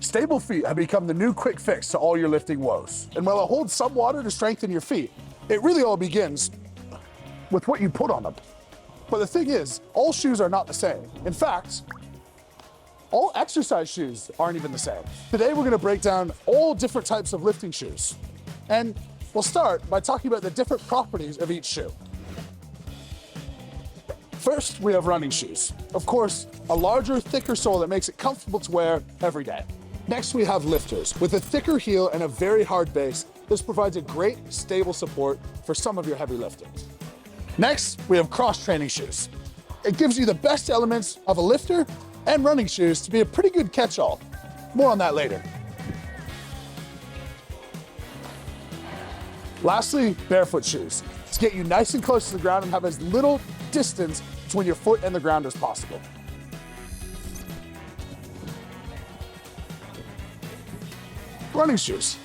Stable feet have become the new quick fix to all your lifting woes. And while it holds some water to strengthen your feet, it really all begins with what you put on them. But the thing is, all shoes are not the same. In fact, all exercise shoes aren't even the same. Today, we're gonna break down all different types of lifting shoes. And we'll start by talking about the different properties of each shoe. First, we have running shoes. Of course, a larger, thicker sole that makes it comfortable to wear every day. Next, we have lifters. With a thicker heel and a very hard base, this provides a great, stable support for some of your heavy lifting. Next, we have cross-training shoes. It gives you the best elements of a lifter and running shoes to be a pretty good catch-all. More on that later. Lastly, barefoot shoes. To get you nice and close to the ground and have as little distance between your foot and the ground as possible. Running shoes.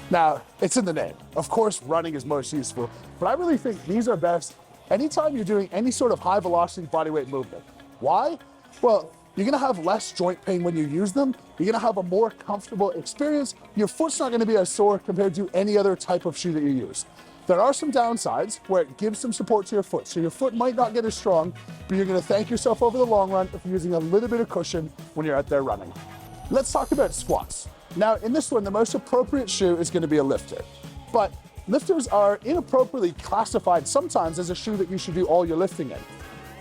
Now, it's in the name. Of course, running is most useful, but I really think these are best anytime you're doing any sort of high velocity bodyweight movement. Why? Well, you're gonna have less joint pain when you use them. You're gonna have a more comfortable experience. Your foot's not gonna be as sore compared to any other type of shoe that you use. There are some downsides where it gives some support to your foot. So your foot might not get as strong, but you're gonna thank yourself over the long run if you're using a little bit of cushion when you're out there running. Let's talk about squats. Now, in this one, the most appropriate shoe is gonna be a lifter. But lifters are inappropriately classified sometimes as a shoe that you should do all your lifting in.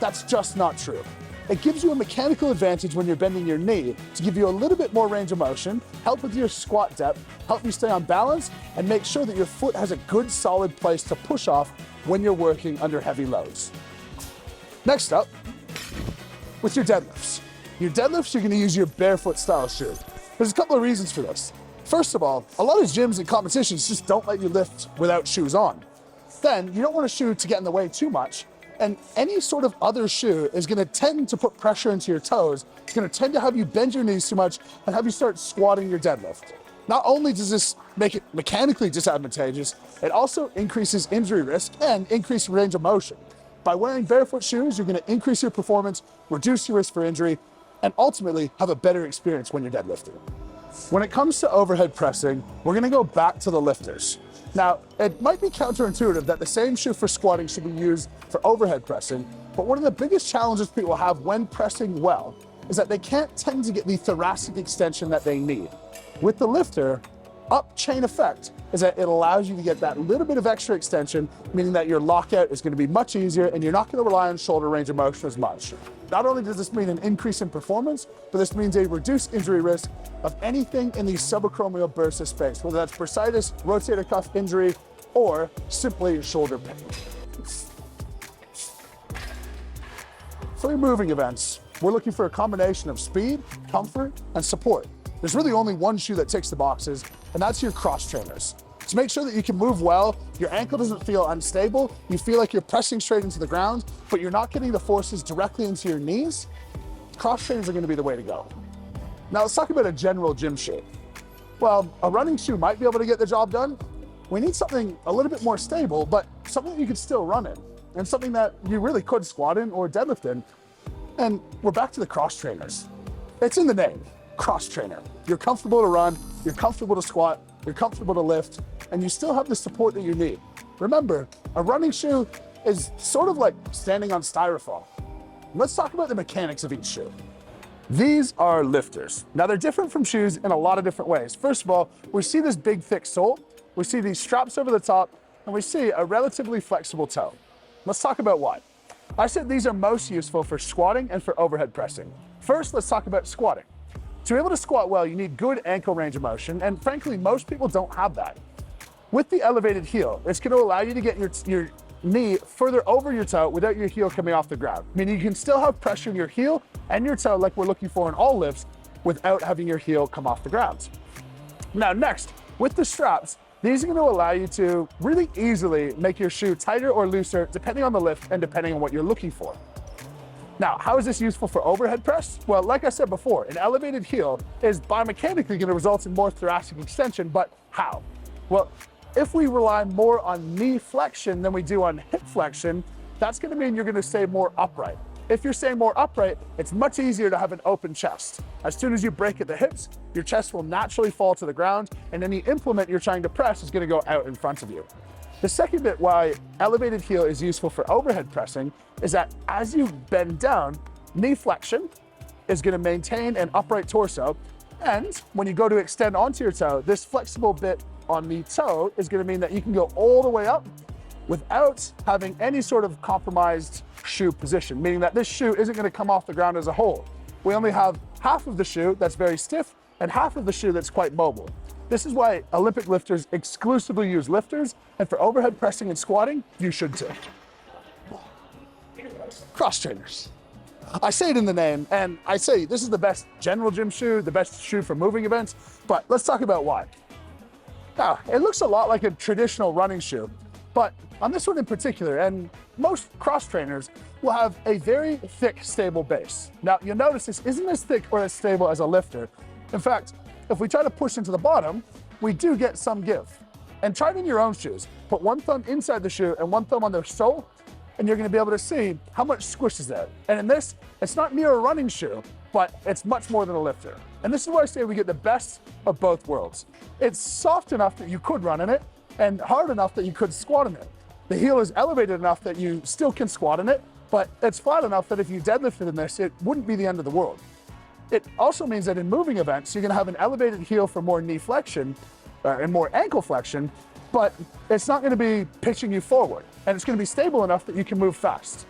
That's just not true. It gives you a mechanical advantage when you're bending your knee to give you a little bit more range of motion, help with your squat depth, help you stay on balance, and make sure that your foot has a good solid place to push off when you're working under heavy loads. Next up, with your deadlifts. Your deadlifts, you're gonna use your barefoot style shoe. There's a couple of reasons for this. First of all, a lot of gyms and competitions just don't let you lift without shoes on. Then, you don't want a shoe to get in the way too much, and any sort of other shoe is gonna tend to put pressure into your toes. It's gonna tend to have you bend your knees too much and have you start squatting your deadlift. Not only does this make it mechanically disadvantageous, it also increases injury risk and increased range of motion. By wearing barefoot shoes, you're gonna increase your performance, reduce your risk for injury, and ultimately have a better experience when you're deadlifting. When it comes to overhead pressing, we're gonna go back to the lifters. Now, it might be counterintuitive that the same shoe for squatting should be used for overhead pressing, but one of the biggest challenges people have when pressing well is that they can't tend to get the thoracic extension that they need. With the lifter, up chain effect is that it allows you to get that little bit of extra extension, meaning that your lockout is gonna be much easier and you're not gonna rely on shoulder range of motion as much. Not only does this mean an increase in performance, but this means a reduced injury risk of anything in the subacromial bursa space, whether that's bursitis, rotator cuff injury, or simply shoulder pain. For your moving events, we're looking for a combination of speed, comfort, and support. There's really only one shoe that ticks the boxes, and that's your cross trainers. To make sure that you can move well, your ankle doesn't feel unstable, you feel like you're pressing straight into the ground, but you're not getting the forces directly into your knees, cross trainers are gonna be the way to go. Now let's talk about a general gym shoe. Well, a running shoe might be able to get the job done. We need something a little bit more stable, but something that you could still run in, and something that you really could squat in or deadlift in. And we're back to the cross trainers. It's in the name, cross trainer. You're comfortable to run, you're comfortable to squat, you're comfortable to lift, and you still have the support that you need. Remember, a running shoe is sort of like standing on styrofoam. Let's talk about the mechanics of each shoe. These are lifters. Now they're different from shoes in a lot of different ways. First of all, we see this big thick sole, we see these straps over the top, and we see a relatively flexible toe. Let's talk about why. I said these are most useful for squatting and for overhead pressing. First, let's talk about squatting. To be able to squat well, you need good ankle range of motion, and frankly, most people don't have that. With the elevated heel, it's gonna allow you to get your knee further over your toe without your heel coming off the ground. Meaning you can still have pressure in your heel and your toe like we're looking for in all lifts without having your heel come off the ground. Now next, with the straps, these are gonna allow you to really easily make your shoe tighter or looser depending on the lift and depending on what you're looking for. Now, how is this useful for overhead press? Well, like I said before, an elevated heel is biomechanically gonna result in more thoracic extension, but how? Well, if we rely more on knee flexion than we do on hip flexion, that's gonna mean you're gonna stay more upright. if you're staying more upright, it's much easier to have an open chest. As soon as you break at the hips, your chest will naturally fall to the ground, and any implement you're trying to press is going to go out in front of you. The second bit why elevated heel is useful for overhead pressing is that as you bend down, knee flexion is going to maintain an upright torso, and when you go to extend onto your toe, this flexible bit on the toe is going to mean that you can go all the way up without having any sort of compromised shoe position, meaning that this shoe isn't going to come off the ground as a whole. We only have half of the shoe that's very stiff and half of the shoe that's quite mobile. This is why Olympic lifters exclusively use lifters, and for overhead pressing and squatting, you should too. Cross trainers. I say it in the name, and I say this is the best general gym shoe, the best shoe for moving events, but let's talk about why. Now, it looks a lot like a traditional running shoe, but on this one in particular, and most cross trainers will have a very thick, stable base. Now, you'll notice this isn't as thick or as stable as a lifter. In fact, if we try to push into the bottom, we do get some give. And try it in your own shoes. Put one thumb inside the shoe and one thumb on the sole, and you're gonna be able to see how much squish is there. And in this, it's not near a running shoe, but it's much more than a lifter. And this is why I say we get the best of both worlds. It's soft enough that you could run in it, and hard enough that you could squat in it. The heel is elevated enough that you still can squat in it, but it's flat enough that if you deadlifted in this, it wouldn't be the end of the world. It also means that in moving events, you're gonna have an elevated heel for more knee flexion and more ankle flexion, but it's not gonna be pitching you forward, and it's gonna be stable enough that you can move fast.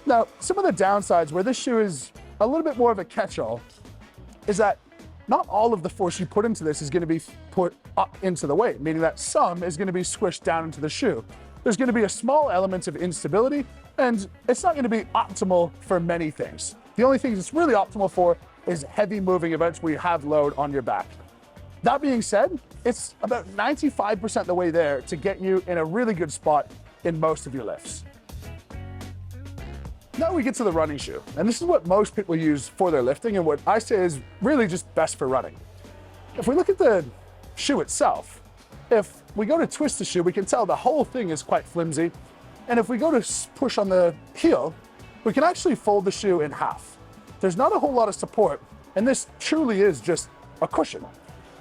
Now, some of the downsides where this shoe is a little bit more of a catch-all is that not all of the force you put into this is gonna be put up into the weight, meaning that some is gonna be squished down into the shoe. There's gonna be a small element of instability, and it's not gonna be optimal for many things. The only things it's really optimal for is heavy moving events where you have load on your back. That being said, it's about 95% the way there to get you in a really good spot in most of your lifts. Now we get to the running shoe, and this is what most people use for their lifting and what I say is really just best for running. If we look at the shoe itself, if we go to twist the shoe, we can tell the whole thing is quite flimsy, and if we go to push on the heel, we can actually fold the shoe in half. There's not a whole lot of support, and this truly is just a cushion.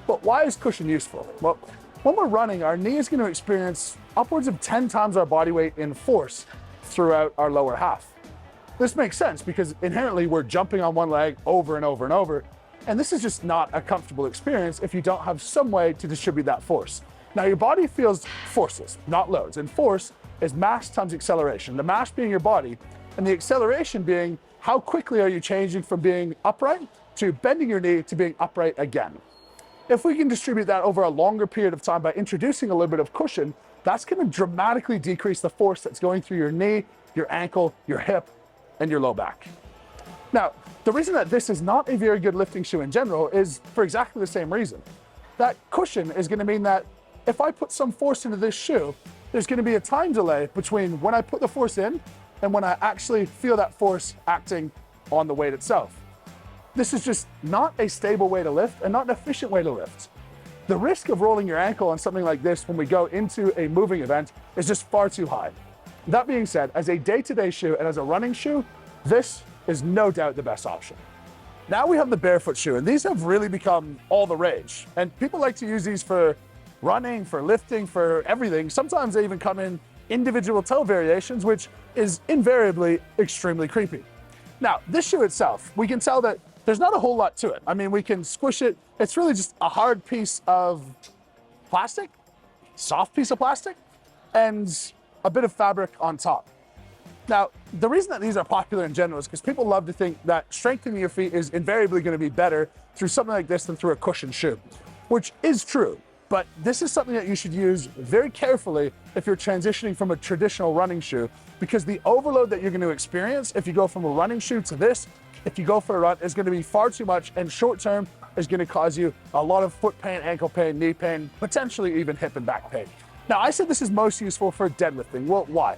But why is cushion useful? Well, when we're running, our knee is going to experience upwards of 10 times our body weight in force throughout our lower half. This makes sense because inherently we're jumping on one leg over and over and over, and this is just not a comfortable experience if you don't have some way to distribute that force. Now your body feels forces, not loads, and force is mass times acceleration, the mass being your body, and the acceleration being how quickly are you changing from being upright to bending your knee to being upright again. If we can distribute that over a longer period of time by introducing a little bit of cushion, that's going to dramatically decrease the force that's going through your knee, your ankle, your hip, and your low back. Now, the reason that this is not a very good lifting shoe in general is for exactly the same reason. That cushion is going to mean that if I put some force into this shoe, there's going to be a time delay between when I put the force in and when I actually feel that force acting on the weight itself. This is just not a stable way to lift and not an efficient way to lift. The risk of rolling your ankle on something like this when we go into a moving event is just far too high. That being said, as a day-to-day shoe and as a running shoe, this is no doubt the best option. Now we have the barefoot shoe, and these have really become all the rage. And people like to use these for running, for lifting, for everything. Sometimes they even come in individual toe variations, which is invariably extremely creepy. Now, this shoe itself, we can tell that there's not a whole lot to it. I mean, we can squish it. It's really just a hard piece of plastic, soft piece of plastic, and a bit of fabric on top. Now, the reason that these are popular in general is because people love to think that strengthening your feet is invariably going to be better through something like this than through a cushioned shoe, which is true. But this is something that you should use very carefully if you're transitioning from a traditional running shoe, because the overload that you're going to experience if you go from a running shoe to this, if you go for a run, is going to be far too much, and short term is going to cause you a lot of foot pain, ankle pain, knee pain, potentially even hip and back pain. Now, I said this is most useful for deadlifting. Well, why?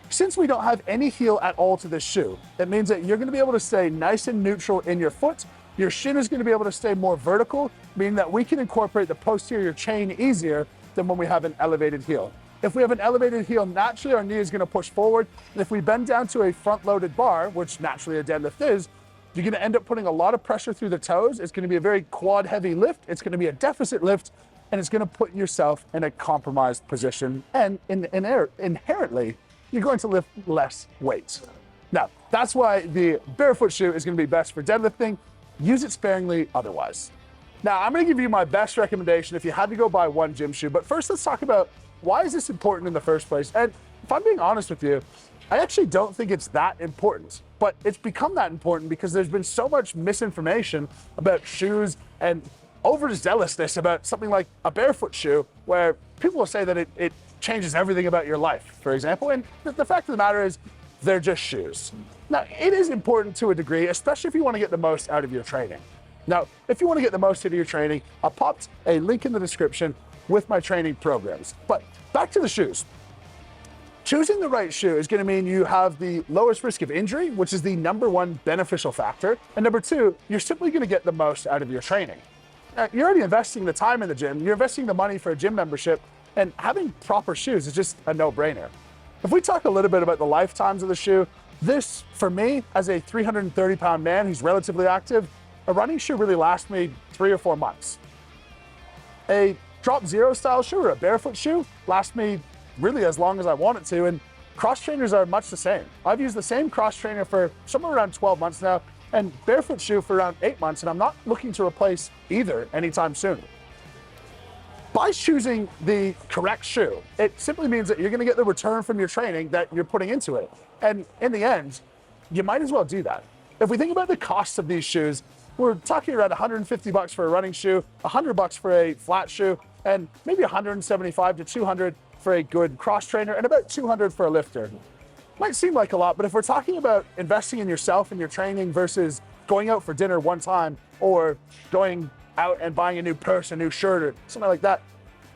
Since we don't have any heel at all to this shoe, it means that you're going to be able to stay nice and neutral in your foot. Your shin is going to be able to stay more vertical, meaning that we can incorporate the posterior chain easier than when we have an elevated heel. If we have an elevated heel, naturally our knee is gonna push forward. And if we bend down to a front-loaded bar, which naturally a deadlift is, you're gonna end up putting a lot of pressure through the toes. It's gonna be a very quad-heavy lift. It's gonna be a deficit lift, and it's gonna put yourself in a compromised position. And inherently, you're going to lift less weight. Now, that's why the barefoot shoe is gonna be best for deadlifting. Use it sparingly otherwise. Now, I'm gonna give you my best recommendation if you had to go buy one gym shoe, but first let's talk about why is this important in the first place? And if I'm being honest with you, I actually don't think it's that important, but it's become that important because there's been so much misinformation about shoes and overzealousness about something like a barefoot shoe, where people will say that it changes everything about your life, for example. And the fact of the matter is, they're just shoes. Now, it is important to a degree, especially if you want to get the most out of your training. Now, if you want to get the most out of your training, I popped a link in the description with my training programs. But back to the shoes. Choosing the right shoe is going to mean you have the lowest risk of injury, which is the #1 beneficial factor. And #2, you're simply going to get the most out of your training. Now, you're already investing the time in the gym, you're investing the money for a gym membership, and having proper shoes is just a no-brainer. If we talk a little bit about the lifetimes of the shoe, this, for me, as a 330-pound man who's relatively active, a running shoe really lasts me 3 or 4 months. A drop zero style shoe or a barefoot shoe lasts me really as long as I want it to, and cross trainers are much the same. I've used the same cross trainer for somewhere around 12 months now, and barefoot shoe for around 8 months, and I'm not looking to replace either anytime soon. By choosing the correct shoe, it simply means that you're gonna get the return from your training that you're putting into it. And in the end, you might as well do that. If we think about the cost of these shoes, we're talking around 150 bucks for a running shoe, 100 bucks for a flat shoe, and maybe 175 to 200 for a good cross trainer, and about 200 for a lifter. Might seem like a lot, but if we're talking about investing in yourself and your training versus going out for dinner one time or going out and buying a new purse, a new shirt, or something like that,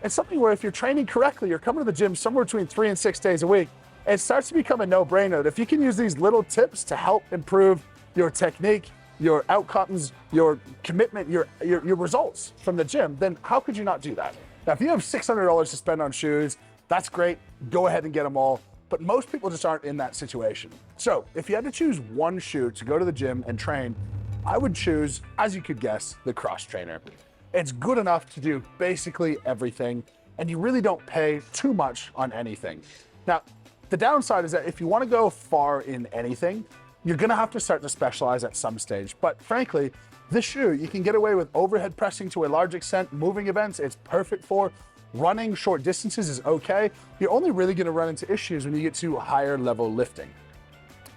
it's something where if you're training correctly, you're coming to the gym somewhere between 3 and 6 days a week, it starts to become a no-brainer. If you can use these little tips to help improve your technique, your outcomes, your commitment, your results from the gym, then how could you not do that? Now, if you have $600 to spend on shoes, that's great, go ahead and get them all. But most people just aren't in that situation. So if you had to choose one shoe to go to the gym and train, I would choose, as you could guess, the cross trainer. It's good enough to do basically everything, and you really don't pay too much on anything. Now, the downside is that if you want to go far in anything, you're gonna have to start to specialize at some stage. But frankly, this shoe, you can get away with overhead pressing to a large extent. Moving events, it's perfect for. Running short distances is okay. You're only really gonna run into issues when you get to higher level lifting.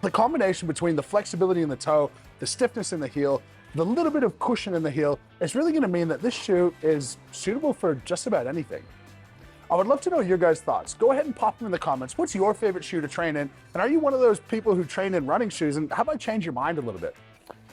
The combination between the flexibility in the toe, the stiffness in the heel, the little bit of cushion in the heel, is really gonna mean that this shoe is suitable for just about anything. I would love to know your guys' thoughts. Go ahead and pop them in the comments. What's your favorite shoe to train in? And are you one of those people who train in running shoes? And how about change your mind a little bit?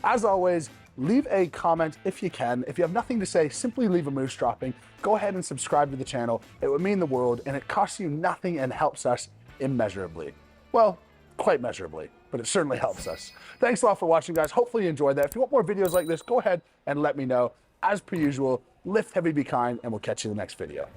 As always, leave a comment if you can. If you have nothing to say, simply leave a moose dropping. Go ahead and subscribe to the channel. It would mean the world, and it costs you nothing and helps us immeasurably. Well, quite measurably, but it certainly helps us. Thanks a lot for watching, guys. Hopefully you enjoyed that. If you want more videos like this, go ahead and let me know. As per usual, lift heavy, be kind, and we'll catch you in the next video.